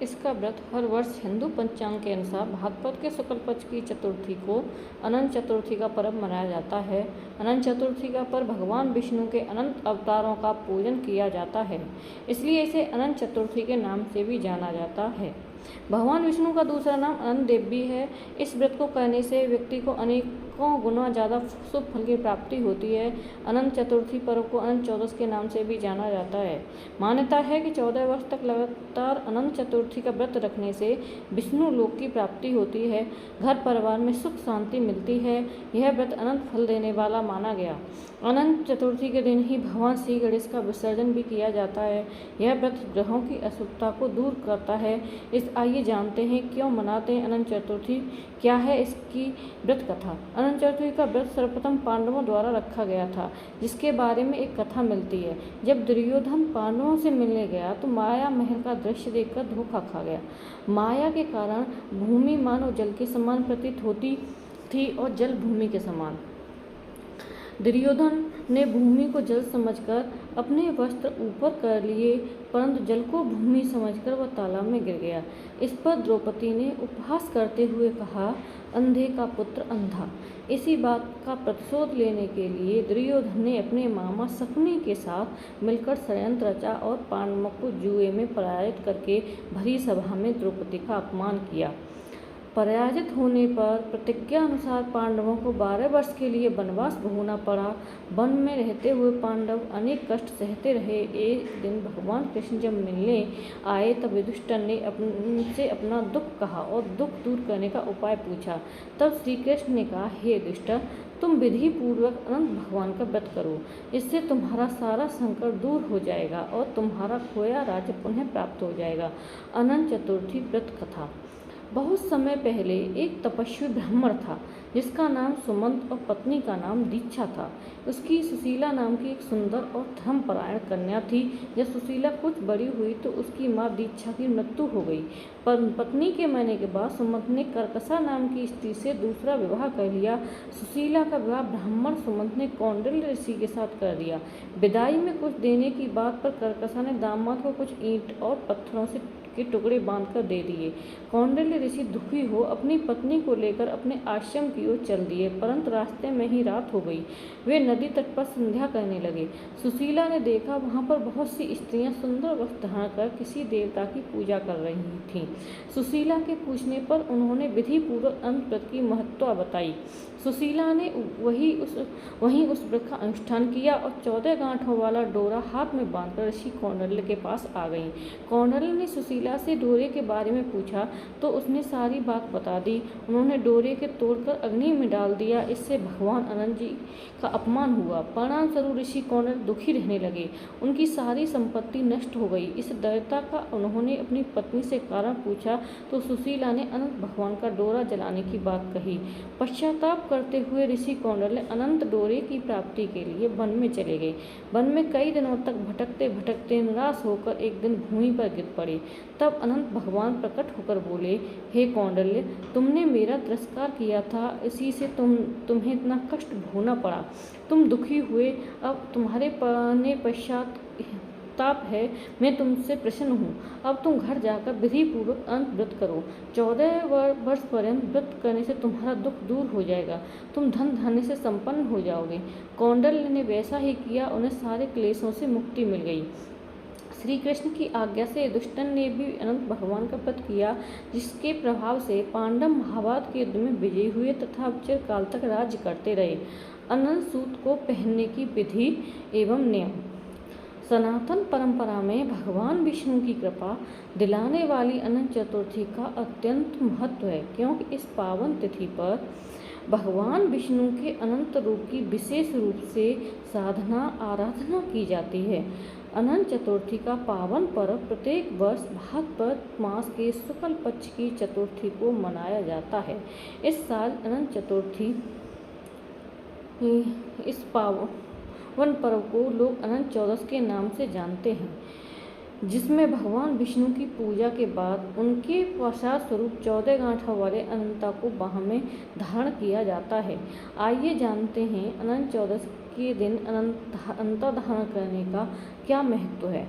इसका व्रत हर वर्ष हिंदू पंचांग के अनुसार भाद्रपद के शुक्ल पक्ष की चतुर्थी को अनंत चतुर्थी का पर्व मनाया जाता है। अनंत चतुर्थी का पर्व भगवान विष्णु के अनंत अवतारों का पूजन किया जाता है, इसलिए इसे अनंत चतुर्थी के नाम से भी जाना जाता है। भगवान विष्णु का दूसरा नाम अनंत देव भी है। इस व्रत को करने से व्यक्ति को अनेकों गुना ज़्यादा शुभ फल की प्राप्ति होती है। अनंत चतुर्थी पर्व को अनंत चौदस के नाम से भी जाना जाता है। मान्यता है कि 14 वर्ष तक लगातार अनंत चतुर्थी का व्रत रखने से विष्णु लोक की प्राप्ति होती है, घर परिवार में सुख शांति मिलती है। यह व्रत अनंत फल देने वाला माना गया। अनंत चतुर्थी के दिन ही भगवान श्री गणेश का विसर्जन भी किया जाता है। यह व्रत ग्रहों की अशुभता को दूर करता है। आइए जानते हैं क्यों मनाते हैं अनंत चतुर्थी, क्या है इसकी व्रत कथा। अनंत चतुर्थी का व्रत सर्वप्रथम पांडवों द्वारा रखा गया था, जिसके बारे में एक कथा मिलती है। जब दुर्योधन पांडवों से मिलने गया तो माया महल का दृश्य देखकर धोखा खा गया। माया के कारण भूमि मानो जल के समान प्रतीत होती थी और जल भूमि के समान। दुर्योधन ने भूमि को जल समझकर अपने वस्त्र ऊपर कर लिए, परंतु जल को भूमि समझकर वह तालाब में गिर गया। इस पर द्रौपदी ने उपहास करते हुए कहा, अंधे का पुत्र अंधा। इसी बात का प्रतिशोध लेने के लिए दुर्योधन ने अपने मामा शकुनी के साथ मिलकर षड्यंत्र रचा और पांडवों को जुए में पराजित करके भरी सभा में द्रौपदी का अपमान किया। पराजित होने पर प्रतिज्ञा अनुसार पांडवों को 12 वर्ष के लिए वनवास भोगना पड़ा। वन में रहते हुए पांडव अनेक कष्ट सहते रहे। एक दिन भगवान कृष्ण जब मिलने आए तब युधिष्ठिर ने उनसे अपना दुख कहा और दुख दूर करने का उपाय पूछा। तब श्री कृष्ण ने कहा, हे युधिष्ठिर, तुम विधि पूर्वक अनंत भगवान का व्रत करो, इससे तुम्हारा सारा संकट दूर हो जाएगा और तुम्हारा खोया राज्य पुनः प्राप्त हो जाएगा। अनंत चतुर्थी व्रत कथा। बहुत समय पहले एक तपस्वी ब्राह्मण था, जिसका नाम सुमंत और पत्नी का नाम दीक्षा था। उसकी सुशीला नाम की एक सुंदर और धर्मपरायण कन्या थी। जब सुशीला कुछ बड़ी हुई तो उसकी माँ दीक्षा की मृत्यु हो गई। पर पत्नी के मरने के बाद सुमंत ने कर्कशा नाम की स्त्री से दूसरा विवाह कर लिया। सुशीला का विवाह ब्राह्मण सुमंत ने कौंडिल्य ऋषि के साथ कर दिया। विदाई में कुछ देने की बात पर कर्कशा ने दामाद को कुछ ईंट और पत्थरों से के टुकड़े बांधकर दे दिए। कौंडिल्य ऋषि दुखी हो अपनी पत्नी को लेकर अपने आश्रम की ओर चल दिए, परंतु रास्ते में ही रात हो गई। वे नदी तट पर संध्या करने लगे। सुशीला ने देखा वहां पर बहुत सी स्त्रियां सुंदर वस्त्र धारण कर किसी देवता की पूजा कर रही थीं। सुशीला के पूछने पर उन्होंने विधि पूर्वक अनंत व्रत की महत्ता बताई। सुशीला ने वहीं उस व्रत का अनुष्ठान किया और 14 गांठों वाला डोरा हाथ में बांधकर ऋषि कौंडिल्य के पास आ गई। कौंडिल्य ने सुशीला से डोरे के बारे में पूछा तो उसने सारी बात बता दी। उन्होंने डोरे के तोड़कर अग्नि में डाल दिया। इससे भगवान अनंत जी का अपमान हुआ। परिणाम स्वरूप ऋषि कौंडिल्य दुखी रहने लगे। उनकी सारी संपत्ति नष्ट हो गई। इस दैवता का उन्होंने अपनी पत्नी से कारण पूछा तो सुशीला ने अनंत भगवान का डोरा जलाने की बात कही। पश्चाताप करते हुए ऋषि कौंडिल्य अनंत डोरे की प्राप्ति के लिए वन में चले गए। वन में कई दिनों तक भटकते भटकते निराश होकर एक दिन भूमि पर गिर पड़े। तब अनंत भगवान प्रकट होकर बोले, हे कौंडिल्य, तुमने मेरा तिरस्कार किया था, इसी से तुम्हें इतना कष्ट भोगना पड़ा। तुम दुखी हुए, अब तुम्हारे पश्चाताप है। मैं तुमसे प्रसन्न हूँ। अब तुम घर जाकर विधि पूर्वक अनंत व्रत करो। 14 वर्ष पर्यंत व्रत करने से तुम्हारा दुख दूर हो जाएगा। तुम धन धान्य से संपन्न हो जाओगे। कौंडिल्य ने वैसा ही किया। उन्हें सारे क्लेशों से मुक्ति मिल गई। श्री कृष्ण की आज्ञा से युधिष्ठिर ने भी अनंत भगवान का व्रत किया, जिसके प्रभाव से पांडव महाभारत के युद्ध में विजयी हुए तथा चिरकाल तक राज्य करते रहे। अनंत सूत को पहनने की विधि एवं नियम। सनातन परंपरा में भगवान विष्णु की कृपा दिलाने वाली अनंत चतुर्थी का अत्यंत महत्व है, क्योंकि इस पावन तिथि पर भगवान विष्णु के अनंत रूप की विशेष रूप से साधना आराधना की जाती है। अनंत चतुर्थी का पावन पर्व प्रत्येक वर्ष भाद्रपद मास के शुक्ल पक्ष की चतुर्थी को मनाया जाता है। इस साल अनंत चतुर्थी इस पावन पर्व को लोग अनंत चौदस के नाम से जानते हैं, जिसमें भगवान विष्णु की पूजा के बाद उनके प्रसाद स्वरूप 14 गांठों वाले अनंता को बाह में धारण किया जाता है। आइए जानते हैं अनंत चौदस के दिन अनंता धारण करने का क्या महत्व है।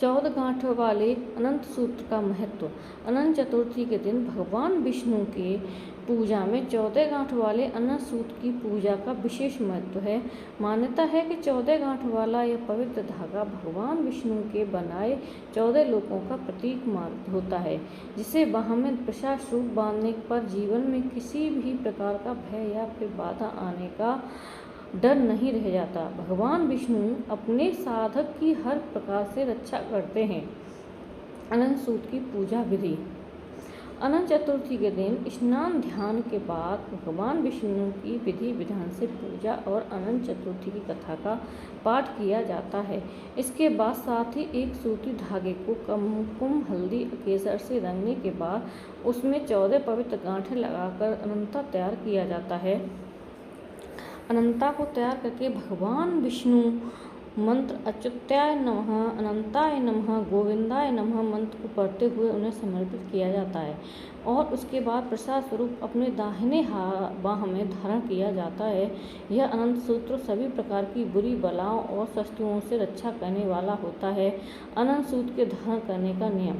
14 गांठ वाले अनंत सूत्र का महत्व। अनंत चतुर्थी के दिन भगवान विष्णु के पूजा में 14 गांठ वाले अनंत सूत्र की पूजा का विशेष महत्व है। मान्यता है कि 14 गांठ वाला यह पवित्र धागा भगवान विष्णु के बनाए 14 लोकों का प्रतीक होता है, जिसे बाह में प्रशास रूप बांधने पर जीवन में किसी भी प्रकार का भय या फिर बाधा आने का डर नहीं रह जाता। भगवान विष्णु अपने साधक की हर प्रकार से रक्षा करते हैं। अनंत सूत्र की पूजा विधि। अनंत चतुर्थी के दिन स्नान ध्यान के बाद भगवान विष्णु की विधि विधान से पूजा और अनंत चतुर्थी की कथा का पाठ किया जाता है। इसके बाद साथ ही एक सूती धागे को कुमकुम हल्दी केसर से रंगने के बाद उसमें 14 पवित्र गांठें लगाकर अनंता तैयार किया जाता है। अनंता को तैयार करके भगवान विष्णु मंत्र अच्युताय नमः, अनंताय नमः, गोविंदाय नमः मंत्र को पढ़ते हुए उन्हें समर्पित किया जाता है और उसके बाद प्रसाद स्वरूप अपने दाहिने बाह में धारण किया जाता है। यह अनंत सूत्र सभी प्रकार की बुरी बलाओं और शत्रुओं से रक्षा करने वाला होता है। अनंत सूत्र के धारण करने का नियम।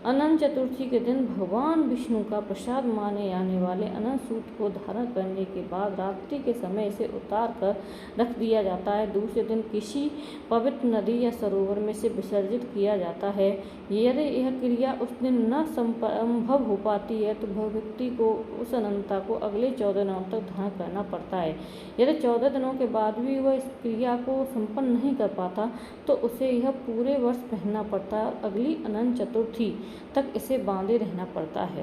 अनंत चतुर्थी के दिन भगवान विष्णु का प्रसाद माने जाने वाले अनंत सूत्र को धारण करने के बाद रात्रि के समय इसे उतार कर रख दिया जाता है। दूसरे दिन किसी पवित्र नदी या सरोवर में से विसर्जित किया जाता है। यदि यह क्रिया उस दिन न संभव हो पाती है तो व्यक्ति को उस अनंता को अगले 14 दिनों तक धारण करना पड़ता है। यदि 14 दिनों के बाद भी वह इस क्रिया को संपन्न नहीं कर पाता तो उसे यह पूरे वर्ष पहनना पड़ता है और अगली अनंत चतुर्थी तक इसे बांधे रहना पड़ता है।